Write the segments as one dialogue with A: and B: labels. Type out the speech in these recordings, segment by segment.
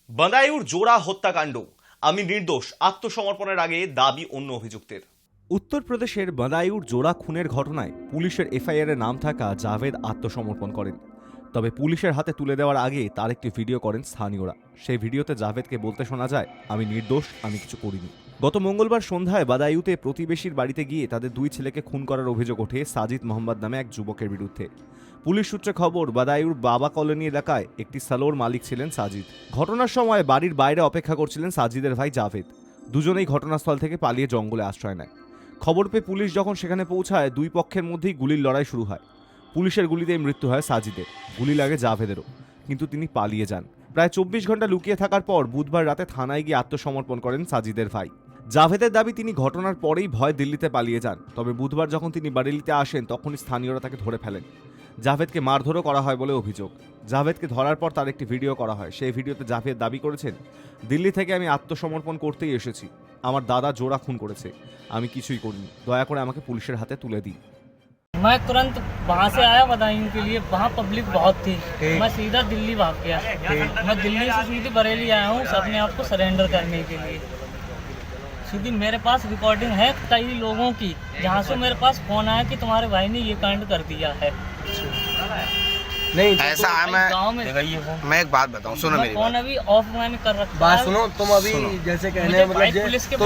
A: বাদায়ুর জোড়া হত্যাকাণ্ড, আমি নির্দোষ, আত্মসমর্পণের আগে দাবি অন্য অভিযুক্তের। উত্তরপ্রদেশের বাদায়ুর জোড়া খুনের ঘটনায় পুলিশের এফআইআরে নাম থাকা জাভেদ আত্মসমর্পণ করেন। তবে পুলিশের হাতে তুলে দেওয়ার আগে তার একটি ভিডিও করেন স্থানীয়রা। সেই ভিডিওতে জাভেদকে বলতে শোনা যায়, আমি নির্দোষ, আমি কিছু করিনি। গত মঙ্গলবার সন্ধ্যায় বাদায়ুতে প্রতিবেশীর বাড়িতে গিয়ে তাদের দুই ছেলেকে খুন করার অভিযোগ ওঠে সাজিদ মোহাম্মদ নামে এক যুবকের বিরুদ্ধে। পুলিশ সূত্রে খবর, বাদায়ুর বাবা কলোনি এলাকায় একটি সালোর মালিক ছিলেন সাজিদ। ঘটনার সময় বাড়ির বাইরে অপেক্ষা করছিলেন সাজিদের ভাই জাভেদ। দুজনেই ঘটনাস্থল থেকে পালিয়ে জঙ্গলে আশ্রয় নেয়। খবর পেয়ে পুলিশ যখন সেখানে পৌঁছায়, দুই পক্ষের মধ্যেই গুলির লড়াই শুরু হয়। পুলিশের গুলিতেই মৃত্যু হয় সাজিদের, গুলি লাগে জাভেদেরও, কিন্তু তিনি পালিয়ে যান। প্রায় 24 ঘন্টা লুকিয়ে থাকার পর বুধবার রাতে থানায় গিয়ে আত্মসমর্পণ করেন সাজিদের ভাই। জাভেদের দাবি, তিনি ঘটনার পরেই ভয় দিল্লিতে পালিয়ে যান। তবে বুধবার যখন তিনি বারেলিতে আসেন, তখনই স্থানীয়রা তাকে ধরে ফেলেন। জাভেদকে মারধরও করা হয় বলে অভিযোগ। জাভেদকে ধরার পর তার একটি ভিডিও করা হয়। সেই ভিডিওতে জাভেদ দাবি করেছেন, দিল্লি থেকে আমি আত্মসমর্পণ করতেই এসেছি। আমার দাদা জোড়া খুন করেছে, আমি কিছুই করিনি, দয়া করে আমাকে পুলিশের হাতে তুলে দিন।
B: मैं तुरंत वहाँ से आया बदायूं के लिए, वहाँ पब्लिक बहुत थी। मैं सीधा दिल्ली भाग गया। मैं दिल्ली से सीधे बरेली आया हूँ अपने आप को सरेंडर करने के लिए। सीधी मेरे पास रिकॉर्डिंग है कई लोगों की, जहाँ से मेरे पास फोन आया कि तुम्हारे भाई ने ये कांड कर दिया है।
C: नहीं ऐसा है।
B: गाँव में
C: मैं एक बात बताऊं, सुनो मेरी
B: फोन
C: बात।
B: अभी ऑफ मैंने कर रखा
D: बात
B: है।
D: सुनो, तुम अभी जैसे कहने
B: मुझे
D: मतलब
B: भाई
D: जे-
B: पुलिस के
D: तो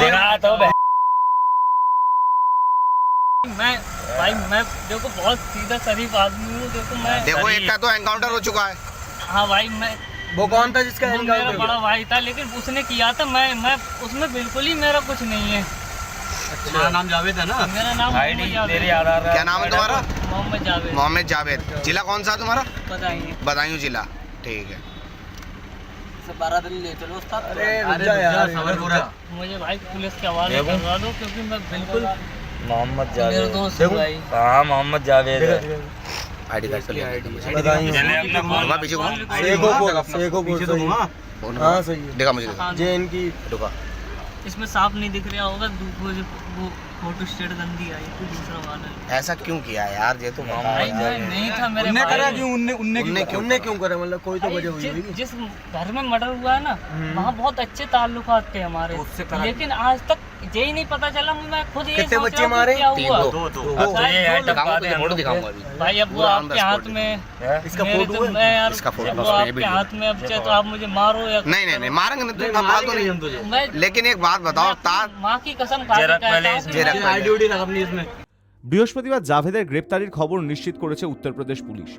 B: मैं देखो बहुत सीधा शरीफ आदमी हूँ।
C: देखो एक का तो एनकाउंटर हो चुका है।
B: हाँ भाई, मैं
D: वो कौन था जिसका
B: वो
D: एनकाउंटर
B: मेरा
D: किया?
B: बड़ा भाई था, लेकिन उसने किया था। मैं उसमें बिल्कुल ही मेरा कुछ नहीं है।
D: तुम्हारा नाम जावेद है ना?
B: मेरा नाम मोहम्मद जावेद।
C: क्या नाम है तुम्हारा?
B: मोहम्मद जावेद।
C: मोहम्मद जावेद। जिला कौन सा है तुम्हारा?
B: बताइए।
C: बदायूं जिला। ठीक है।
B: 12 दिन ले चलो उस्ताद।
D: अरे रुक जा यार,
B: मुझे भाई पुलिस के हवाले करवा दो, क्योंकि मैं बिल्कुल
E: मोहम्मद
B: मेरा
E: जावेद।
B: दोस्त है भाई।
E: हाँ मोहम्मद जावेद है।
C: आईडी कार्ड से ले
D: बदायूं।
C: घुमा पीछे घुमा।
D: एको पीछे तो घुमा। हाँ सही है।
C: देखा मुझे देखा।
B: हाँ,
D: जे इनकी
C: रुका।
B: इसमें साफ नहीं दिख रहा होगा, वो फोटो स्टेट गंदी आई थी, दूसरा वाला है।
C: ऐसा क्यों किया यार? ये तो बताओ
B: भाई
C: यार।
B: मैं नहीं था, मेरे
D: उनने करा
B: भाई
D: क्यों? उनने क्यों करा? मतलब कोई तो
B: भाई,
D: वजह हुई होगी।
B: जिस घर में मर्डर हुआ है ना, वहाँ बहुत अच्छे ताल्लुकात थे हमारे, लेकिन आज तक यही नहीं पता चला। मैं खुद ये
D: कितने
B: सोच
D: बच्चे
B: रहा हूँ
D: मारे?
B: क्या
C: तीन,
B: हुआ।
C: दो।
B: शायद
E: ये
B: दो
E: है,
B: लोग।
C: दिखाऊंगा तुझे, फोटो दिखाऊंगा अभी।
B: भाई अब वो
C: पूरा
B: आपके
C: on the
B: हाथ
C: spot
B: में,
D: इसका
B: मेरे
D: फोटो
B: तो
D: है?
B: मैं यार,
C: इसका फोटो
B: जब
C: बस
B: वो
C: ये
B: आपके
C: वीडियो।
B: हाथ में, अब चाहे तो आप मुझे मारो या
C: नहीं मारेंगे नहीं, तुम फालतू नहीं।
B: मैं
C: लेकिन एक बात बताओ, तार
B: माँ की कसम खा के
E: जरक
B: कहता
E: पहले
B: हूँ
E: इसमें
B: कि मैं-
C: जरक
D: आईडी उडी लगा अपनी इसमें।
A: বৃহস্পতিবার জাভেদের গ্রেপ্তারির খবর নিশ্চিত করেছে উত্তরপ্রদেশ পুলিশ।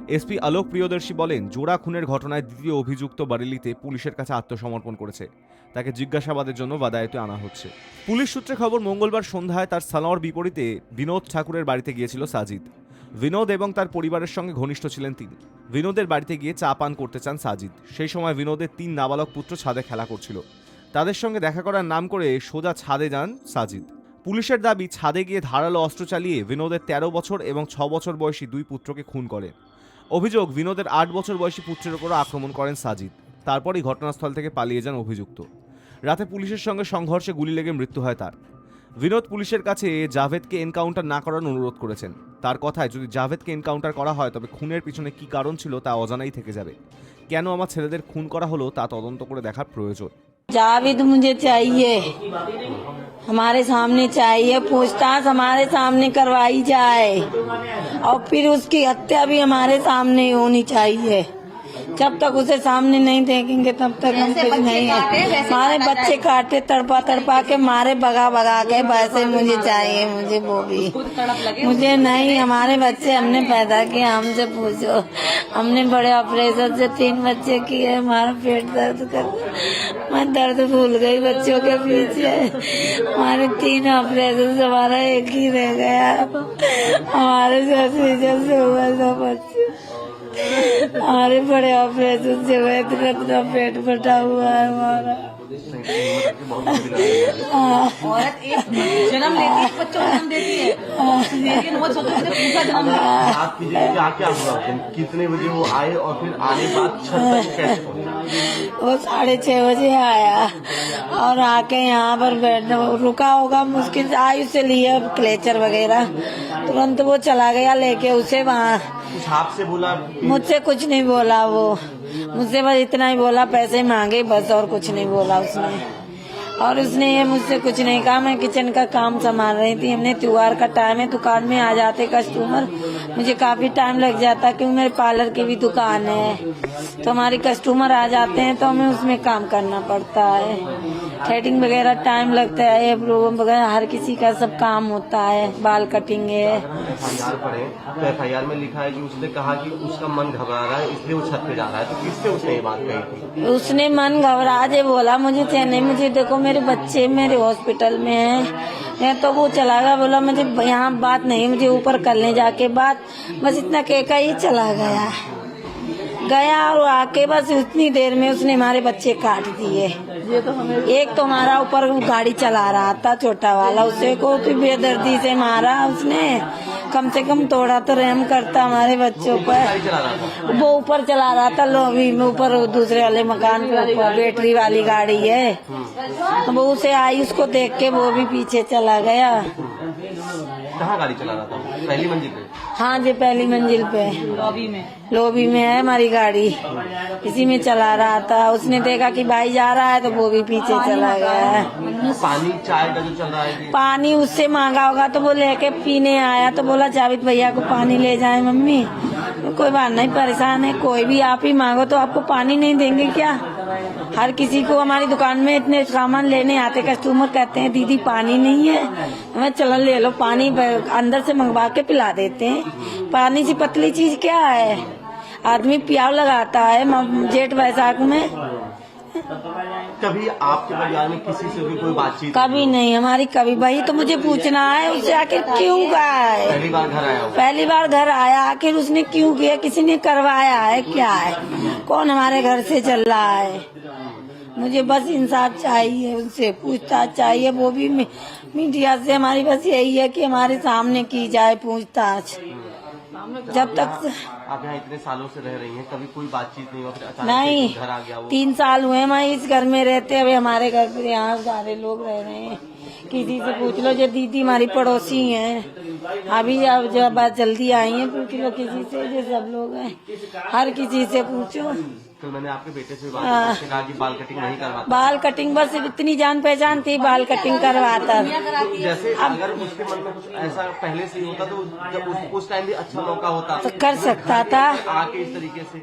A: এসপি আলোক প্রিয়দর্শী বলেন, জোড়া খুনের ঘটনায় দ্বিতীয় অভিযুক্ত বারেলিতে পুলিশের কাছে আত্মসমর্পণ করেছে। তাকে জিজ্ঞাসাবাদের জন্য বাদায়ুতে আনা হচ্ছে। পুলিশ সূত্রে খবর, মঙ্গলবার সন্ধ্যায় তার সালোয়ার বিপরীতে বিনোদ ঠাকুরের বাড়িতে গিয়েছিল সাজিদ। বিনোদ এবং তার পরিবারের সঙ্গে ঘনিষ্ঠ ছিলেন তিনি। বিনোদের বাড়িতে গিয়ে চা পান করতে চান সাজিদ। সেই সময় বিনোদের 3 নাবালক পুত্র ছাদে খেলা করছিল। তাদের সঙ্গে দেখা করার নাম করে সোজা ছাদে যান সাজিদ। পুলিশের দাবি, ছাদে গিয়ে ধারালো অস্ত্র চালিয়ে বিনোদের 13 বছর এবং 6 বছর বয়সী 2 পুত্রকে খুন করেন। অভিযোগ, বিনোদের 8 বছর বয়সী পুত্রের উপর আক্রমণ করেন সাজিদ। তারপরই ঘটনাস্থল থেকে পালিয়ে যান অভিযুক্ত। রাতে পুলিশের সঙ্গে সংঘর্ষে গুলি লেগে মৃত্যু হয় তার। বিনোদ পুলিশের কাছে জাভেদকে এনকাউন্টার না করার অনুরোধ করেছেন। তার কথায়, যদি জাভেদকে এনকাউন্টার করা হয় তবে খুনের পিছনে কি কারণ ছিল তা অজানাই থেকে যাবে। কেন আমার ছেলেদের খুন করা হলো তা তদন্ত করে দেখার প্রয়োজন।
F: जावेद मुझे चाहिए, हमारे सामने चाहिए, पूछताछ हमारे सामने करवाई जाए और फिर उसकी हत्या भी हमारे सामने होनी चाहिए। जब तक उसे सामने नहीं देखेंगे तब तक हम कुछ नहीं है। हमारे बच्चे काटे, तड़पा तड़पा के मारे, भगा भगा के, वैसे मुझे चाहिए। मुझे वो भी मुझे नहीं, हमारे बच्चे हमने पैदा किए, हमसे पूछो। हमने बड़े ऑपरेशन से 3 बच्चे किए, हमारा पेट दर्द कर, मैं दर्द भूल गई बच्चों के पीछे। हमारे 3 ऑपरेशन से हमारा एक ही रह गया। हमारे से हुआ 2 बच्चे, हमारे बड़े ऑपरेशन से हुए, इतना पेट फटा हुआ है हमारा।
G: औरत एक जन्म लेती है, बच्चों को जन्म देती है, लेकिन वो सोचो कि दूसरा जन्म लेती है।
H: रात की जगह क्या हुआ? कितने बजे वो आए और फिर आने के बाद छत तक कैसे पहुंचे?
F: वो 6:30 बजे आया और आके यहाँ पर बैठने रुका होगा, मुश्किल से आई, उसे लिए क्लेचर वगैरह, तुरंत वो चला गया लेके उसे वहाँ।
H: कुछ आपसे बोला?
F: मुझसे कुछ नहीं बोला वो, मुझसे बस इतना ही बोला, पैसे मांगे बस, और कुछ नहीं बोला उसने। और उसने ये मुझसे कुछ नहीं कहा। मैं किचन का काम संभाल रही थी, हमने त्योहार का टाइम है, दुकान में आ जाते कस्टमर, मुझे काफी टाइम लग जाता क्योंकि मेरे पार्लर की भी दुकान है, तो हमारे कस्टमर आ जाते हैं तो हमें उसमें काम करना पड़ता है। थ्रेडिंग वगैरह टाइम लगता है, एब्रो वगैरह हर किसी का सब काम होता है, बाल कटिंग है।
H: FIR पढ़े तो FIR में लिखा है कि उसने कहा कि उसका मन घबरा रहा है इसलिए वो छत पे जा रहा है, तो किससे उसने ये बात कही थी?
F: उसने मन घबरा जे बोला, मुझे थे नहीं, मुझे देखो मेरे बच्चे मेरे हॉस्पिटल में हैं, तो वो चला गया, बोला मुझे यहाँ बात नहीं, मुझे ऊपर करने जाके बात, बस इतना कहकर ही चला गया और आके बस उतनी देर में उसने हमारे बच्चे काट दिए। एक तो हमारा ऊपर गाड़ी चला रहा था छोटा वाला, उसे को तो बेदर्दी से मारा उसने, कम से कम थोड़ा तो रहम करता हमारे बच्चों पर। वो ऊपर चला रहा था लॉबी में, ऊपर दूसरे वाले मकान के ऊपर बैटरी वाली गाड़ी है, वो उसे आई, उसको देख के वो भी पीछे चला गया।
H: कहाँ गाड़ी चला रहा था? पहली मंजिल पे?
F: हाँ जी, पहली मंजिल पे लॉबी में है हमारी गाड़ी, इसी में चला रहा था। उसने देखा कि भाई जा रहा है तो वो भी पीछे चला गया।
H: पानी चाय का जो चल रहा है,
F: पानी उससे मांगा होगा तो वो लेके पीने आया, तो बोला जावेद भैया को पानी ले जाए मम्मी। कोई बात नहीं, परेशान है, कोई भी आप ही मांगो तो आपको पानी नहीं देंगे क्या? हर किसी को हमारी दुकान में इतने सामान लेने आते कस्टमर, कहते हैं दीदी पानी नहीं है, हमें चलो ले लो पानी, अंदर से मंगवा के पिला देते हैं। पानी से पतली चीज क्या है, आदमी प्याव लगाता है जेठ वैसाख में।
H: कभी आपके परिवार में किसी से भी कोई बातचीत?
F: कभी नहीं हमारी, कभी। वही तो मुझे पूछना है उससे, आखिर क्यों गया है?
H: पहली बार घर आया?
F: पहली बार घर आया, आखिर उसने क्यों किया? किसी ने करवाया है क्या है? कौन हमारे घर से चल रहा है? मुझे बस इंसाफ चाहिए, उनसे पूछताछ चाहिए, वो भी मीडिया से। हमारी बस यही है कि हमारे सामने की जाए पूछताछ। जब तक
H: आप यहाँ इतने सालों से रह रही हैं, कभी कोई बातचीत नहीं हुआ? फिर अचानक
F: नहीं,
H: घर आ गया वो?
F: 3 साल हुए मैं इस घर में रहते हुए, हमारे घर पे यहाँ सारे लोग रह रहे हैं। किसी से पूछ लो, जो दीदी हमारी पड़ोसी हैं, अभी अब जब बात जल्दी आई है, पूछ लो किसी से, जो सब लोग हैं, हर किसी से पूछो।
H: तो मैंने आपके बेटे से बात की, उसने कहा कि बाल कटिंग नहीं करवाता।
F: बाल कटिंग बस इतनी जान पहचान थी, बाल कटिंग करवाता।
H: जैसे अगर उसके मन में कुछ ऐसा पहले से ही होता तो जब उस टाइम भी अच्छा मौका होता
F: तो कर सकता था
H: आके इस तरीके से।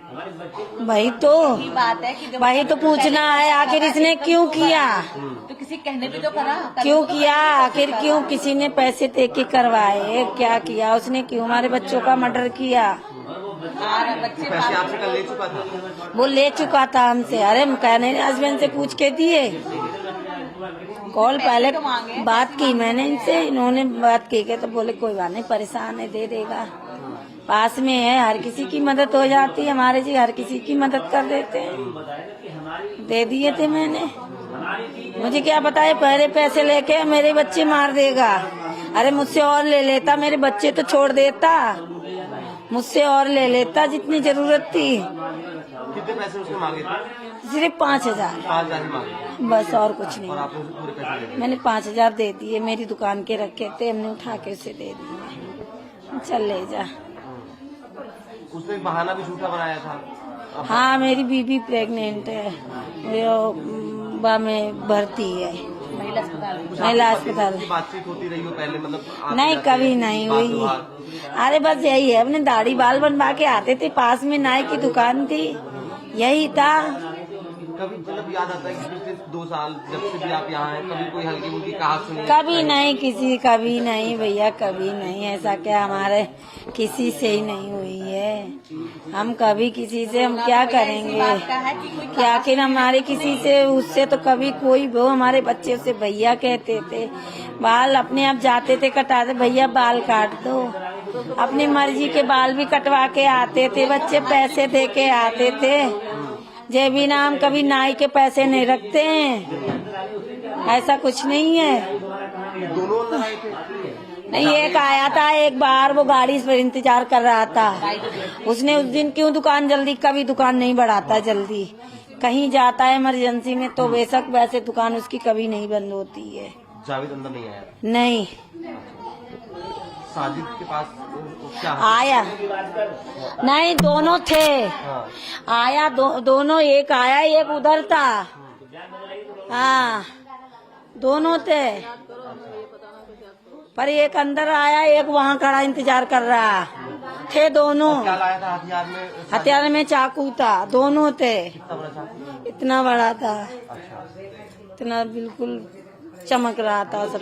F: वही तो पूछना है, आखिर इसने क्यों किया?
G: तो किसी कहने पे तो करा,
F: क्यों किया? आखिर क्यों? किसी ने पैसे दे के करवाए? क्या किया उसने? क्यों हमारे बच्चों का मर्डर किया?
H: पैसे आपसे कल ले चुका था?
F: वो ले चुका था हमसे। अरे कहने हस्बैंड से पूछ के दिए, कॉल पहले बात की मैंने इनसे, इन्होंने बात की के तो बोले कोई बात नहीं, परेशान है, दे देगा, पास में है, हर किसी की मदद हो जाती है हमारे जी, हर किसी की मदद कर देते हैं। दे दिए थे मैंने। मुझे क्या पता है पहले पैसे लेके मेरे बच्चे मार देगा। अरे मुझसे और ले लेता, मेरे बच्चे तो छोड़ देता, मुझसे और ले लेता जितनी जरूरत थी।
H: कितने पैसे उसने मांगे थे?
F: सिर्फ 5,000।
H: 5,000 ही मांगे?
F: बस और कुछ नहीं।
H: और आपने उसे पूरे पैसे दे दिए?
F: मैंने 5,000 दे दिए, मेरी दुकान के रखे थे, हमने उठा के उसे दे दिए, चल ले जा।
H: उसने एक बहाना भी झूठा बनाया था।
F: हाँ, मेरी बीबी प्रेग्नेंट है, वो में भर्ती है महिला अस्पताल।
H: बातचीत होती रही हो पहले? मतलब
F: नहीं, कभी नहीं हुई। अरे बस यही है, अपने दाढ़ी बाल बनवा के आते थे, पास में नाई की दुकान थी, यही था।
H: कभी मतलब याद आता है कि पिछले 2 साल जब से भी आप यहाँ हैं, कभी कोई हल्की फुल्की कहावत सुनी?
F: कभी नहीं, कभी नहीं भैया, कभी नहीं। ऐसा क्या हमारे किसी से ही नहीं हुई है। हम कभी किसी से, हम क्या करेंगे कि आखिर हमारे किसी से, उससे तो कभी कोई वो, हमारे बच्चे से भैया कहते थे, बाल अपने आप जाते थे कटाते, भैया बाल काट दो, अपनी मर्जी के बाल भी कटवा के आते थे, बच्चे पैसे दे के आते थे। जे भी नाम कभी नाई के पैसे नहीं रखते हैं, ऐसा कुछ नहीं है।
H: दोनों लड़ाई थे?
F: नहीं, एक आया था एक बार, वो गाड़ी पर इंतजार कर रहा था, उसने उस दिन क्यों दुकान जल्दी, कभी दुकान नहीं बढ़ाता जल्दी, कहीं जाता है इमरजेंसी में तो बेशक, वैसे दुकान उसकी कभी नहीं बंद होती है।
H: जावेद अंदर नहीं आया?
F: नहीं।
H: साजिद के पास क्या
F: आया नहीं, दोनों थे। आया दोनों, एक आया एक उधर था। हाँ दोनों थे, पर एक अंदर आया, एक वहाँ खड़ा इंतजार कर रहा थे। दोनों
H: क्या लाया था हथियार में?
F: हथियार में चाकू था, दोनों थे।
H: कितना बड़ा चाकू?
F: इतना बड़ा था,
H: अच्छा,
F: इतना बिल्कुल चमक रहा था सब।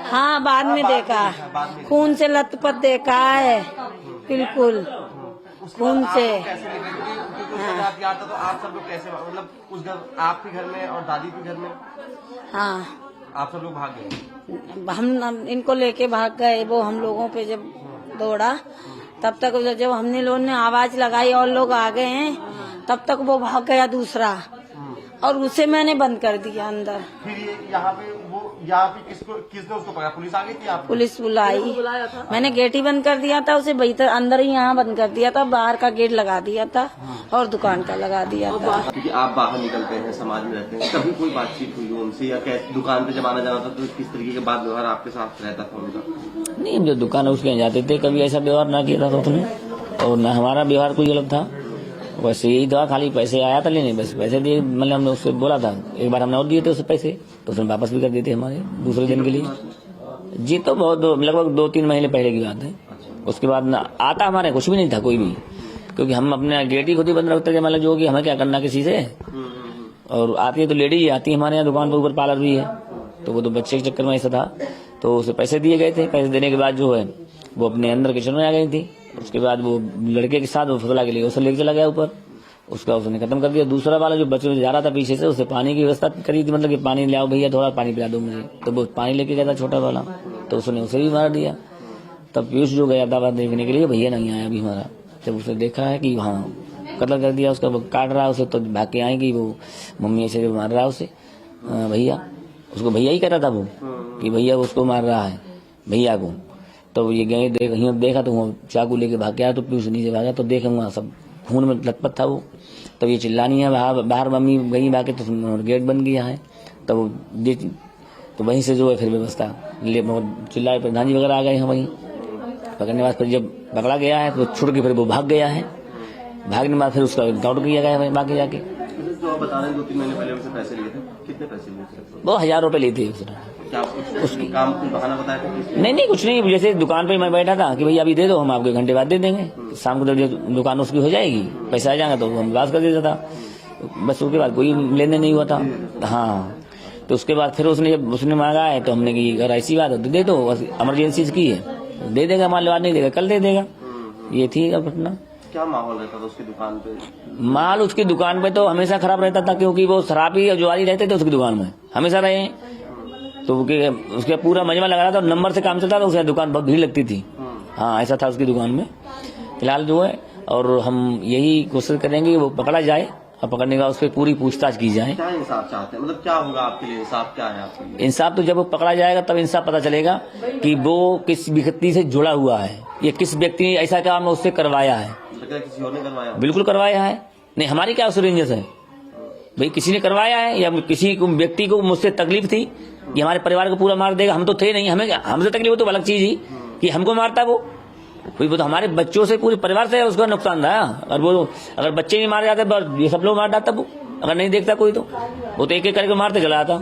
F: हाँ बाद में देखा, खून से लथपथ देखा है, बिल्कुल खून से।
H: कैसे लगे? क्योंकि उसका हथियार था, तो आप सब लोग कैसे, मतलब उस घर, आपके घर में और दादी के घर में
F: हाँ
H: आप सब लोग भाग गए?
F: हम इनको लेके भाग गए। वो हम लोगों पे जब दौड़ा, तब तक जब हमने लोगों ने आवाज लगाई और लोग आ गए हैं, तब तक वो भाग गया दूसरा, और उसे मैंने बंद कर दिया अंदर।
H: फिर ये यहाँ पे किसने उसको पकड़ा? पुलिस आ गई थी? आप
F: पुलिस बुलाई, मैंने गेट ही बंद कर दिया था, उसे भीतर अंदर ही यहाँ बंद कर दिया था, बाहर का गेट लगा दिया था और दुकान का लगा दिया था।
H: क्योंकि आप बाहर निकलते हैं, समाज में रहते हैं, कभी कोई बातचीत हुई उनसे, या कैसे दुकान पे जब आना जाना था तो किस तरीके के बात व्यवहार आपके साथ रहता था उनका?
I: नहीं, जो दुकान है उसके यहाँ जाते थे, कभी ऐसा व्यवहार ना किया था उसने, और न हमारा व्यवहार कोई गलत था। बस यही था, खाली पैसे आया था लेने, बस पैसे दिए। मतलब हमने उससे बोला था, एक बार हमने और दिए थे उसे पैसे, तो उसने वापस भी कर दिए थे हमारे दूसरे दिन के लिए। जी तो बहुत लगभग 2-3 महीने पहले की बात है। उसके बाद ना आता हमारे कुछ भी नहीं था कोई भी, क्योंकि हम अपने गेट ही खुद ही बंद रखते थे। मतलब जो कि हमें क्या करना किसी से, और आती है तो लेडी ही आती है हमारे यहाँ, दुकान पर ऊपर पार्लर भी है, तो वो तो बच्चे के चक्कर में ऐसा था। तो उसे पैसे दिए गए थे, पैसे देने के बाद जो है वो अपने अंदर किचन में आ गई थी। उसके बाद वो लड़के के साथ वो फसला के लिए उसे लेके चला गया ऊपर, उसका उसने खत्म कर दिया। दूसरा वाला जो बच्चे जा रहा था पीछे से, उसे पानी की व्यवस्था करी थी, मतलब कि पानी ले आओ भैया, थोड़ा पानी पिला दो मुझे, तो वो पानी लेके गया था छोटा वाला, तो उसने उसे भी मार दिया। तब पीयूष जो गया था देखने के लिए, भैया नहीं आया अभी हमारा, जब उसे देखा है कि हाँ कत्ल कर दिया उसका, वो काट रहा है उसे, तो भाग के आएगी वो मम्मी ऐसे मार रहा है उसे, भैया उसको भैया ही कह रहा था वो, कि भैया उसको मार रहा है भैया को। तो ये गए देखा तो वो चाकू लेके भाग गया, तो पीयूष नीचे भागा, तो देखे वहाँ सब खून में लथपथ था वो। तो ये चिल्लानी है, बाहर मम्मी गई भागे, तो गेट बन गया है, तो वो तो वहीं से जो है फिर व्यवस्था चिल्लाए, प्रधान जी वगैरह आ गए हैं वहीं पकड़ने के बाद। फिर जब पकड़ा गया है तो छुड़ के फिर वो भाग गया है, भागने के बाद फिर उसका काउंट किया गया है बाकी जाके।
H: जो बता रहे हैं 2-3 महीने पहले उनसे पैसे लिए थे, कितने पैसे लिए थे?
I: वो 1000 रुपए लिए थे उसने।
H: क्या उसकी काम कुछ बहाना बताया था?
I: नहीं कुछ नहीं, जैसे दुकान पे मैं बैठा था कि भैया अभी दे दो, हम आपको 1 घंटे बाद दे देंगे, शाम को जब दुकान उसकी हो जाएगी पैसा आ जाएगा तो हम बात कर देता था, बस उसके बाद कोई लेने नहीं हुआ था। हाँ तो उसके बाद फिर उसने मांगा है, तो हमने की अगर ऐसी बात है तो दे दो, इमरजेंसी की है, दे देगा, माल नहीं देगा कल दे देगा। ये थी घटना।
H: क्या माहौल रहता था उसकी दुकान पे?
I: माल उसकी दुकान पे तो हमेशा खराब रहता था, क्योंकि वो शराबी और जुआरी रहते थे उसकी दुकान में, हमेशा रहे। तो उसके पूरा मजमा लगा रहा था, नंबर से काम चलता था, उसकी दुकान बहुत भीड़ लगती थी। हाँ ऐसा था उसकी दुकान में। फिलहाल जो है, और हम यही कोशिश करेंगे वो पकड़ा जाए, और पकड़ने के बाद उसकी पूरी पूछताछ की जाए।
H: क्या इंसाफ चाहते हैं, मतलब क्या होगा आपके लिए इंसाफ, क्या है आपके लिए?
I: इंसाफ तो जब वो पकड़ा जाएगा तब इंसाफ पता चलेगा कि वो किस व्यक्ति से जुड़ा हुआ है, या किस व्यक्ति ने ऐसा काम उससे करवाया है।
H: किसी और ने करवाया?
I: बिल्कुल करवाया है। नहीं हमारी क्या रेंजर्स है भाई, किसी ने करवाया है, या किसी व्यक्ति को मुझसे तकलीफ थी कि हमारे परिवार को पूरा मार देगा, हम तो थे नहीं, हमसे तकलीफ हो तो अलग चीज ही, कि हमको मारता वो तो हमारे बच्चों से पूरे परिवार से उसका नुकसान था। और वो अगर बच्चे नहीं मारे जाते, ये सब लोग मार डालता वो, अगर नहीं देखता कोई तो वो तो एक एक करके मारते चला आता।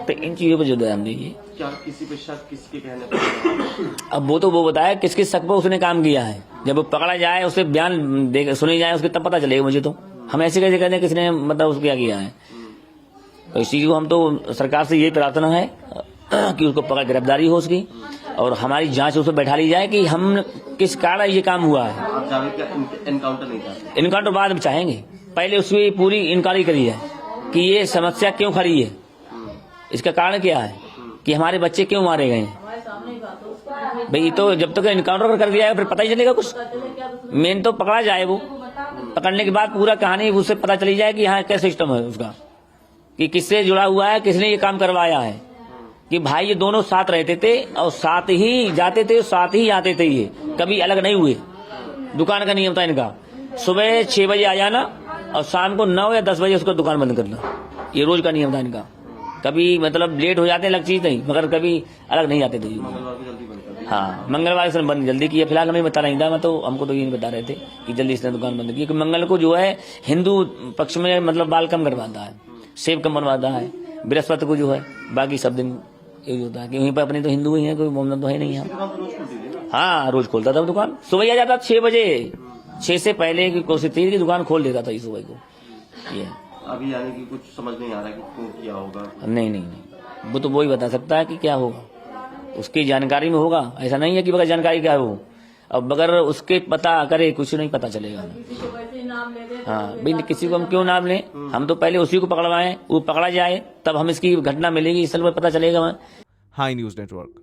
I: तो इन चीजों पर जो ध्यान दीजिए।
H: क्या किसी पे शक किसके कहने पर?
I: अब वो बताया किस किस शक पर उसने काम किया है, जब वो पकड़ा जाए उससे बयान सुनी जाए उसके, तब पता चलेगा मुझे। तो हम ऐसे कैसे कहते हैं किसने मतलब उसको क्या किया है। तो इस चीज को हम तो सरकार से यही प्रार्थना है कि उसको पकड़ गिरफ्तारी हो उसकी, और हमारी जांच उसे बैठा ली जाए कि हम किस कारण ये काम हुआ है।
H: आप जावेद का एनकाउंटर नहीं चाहते?
I: इनकाउंटर बाद में चाहेंगे, पहले उसकी पूरी इंक्वायरी करी जाए कि ये समस्या क्यों खड़ी है, इसका कारण क्या है, कि हमारे बच्चे क्यों मारे गए हैं। भाई तो जब तक इनकाउंटर कर दिया है फिर पता ही चलेगा कुछ। मेन तो पकड़ा जाए, वो पकड़ने के बाद पूरा कहानी उससे पता चली जाए कि यहाँ क्या सिस्टम है उसका, कि किससे जुड़ा हुआ है, किसने ये काम करवाया है। कि भाई ये दोनों साथ रहते थे और साथ ही जाते थे, साथ ही आते थे, ये कभी अलग नहीं हुए। दुकान का नियम था इनका, सुबह 6 बजे आ जाना और शाम को 9 या 10 बजे उसको दुकान बंद करना, ये रोज का नियम था इनका। कभी मतलब लेट हो जाते अलग चीज नहीं, मगर कभी अलग नहीं जाते थे जी। हाँ, मंगलवार से बंद जल्दी किया। फिलहाल हमें बता नहीं था, मैं तो हमको तो ये नहीं बता रहे थे कि जल्दी इसने दुकान बंद की, क्योंकि मंगल को जो है हिंदू पक्ष में मतलब बाल कम करवाता है, सेब कम बनवाता है, बृहस्पति को जो है, बाकी सब दिन यही होता है कि वहीं पर अपने तो हिंदू ही है, कोई मोहम्मद तो है नहीं हम। हाँ, रोज खोलता था दुकान, सुबह आ जाता 6 बजे, 6 से पहले की कोशिश थी कि दुकान खोल देता था इस सुबह को। ये
H: अभी यानी कि कुछ समझ नहीं आ रहा है कि क्यों किया होगा।
I: नहीं, वो तो वही बता सकता है कि क्या होगा, उसकी जानकारी में होगा। ऐसा नहीं है कि बगैर जानकारी क्या हो, अब बगैर उसके पता करे कुछ नहीं पता चलेगा। हाँ भाई, किसी को हम क्यों नाम लें, हम तो पहले उसी को पकड़वाएं, वो पकड़ा जाए तब हम इसकी घटना मिलेगी, इस पता चलेगा।
A: High news network.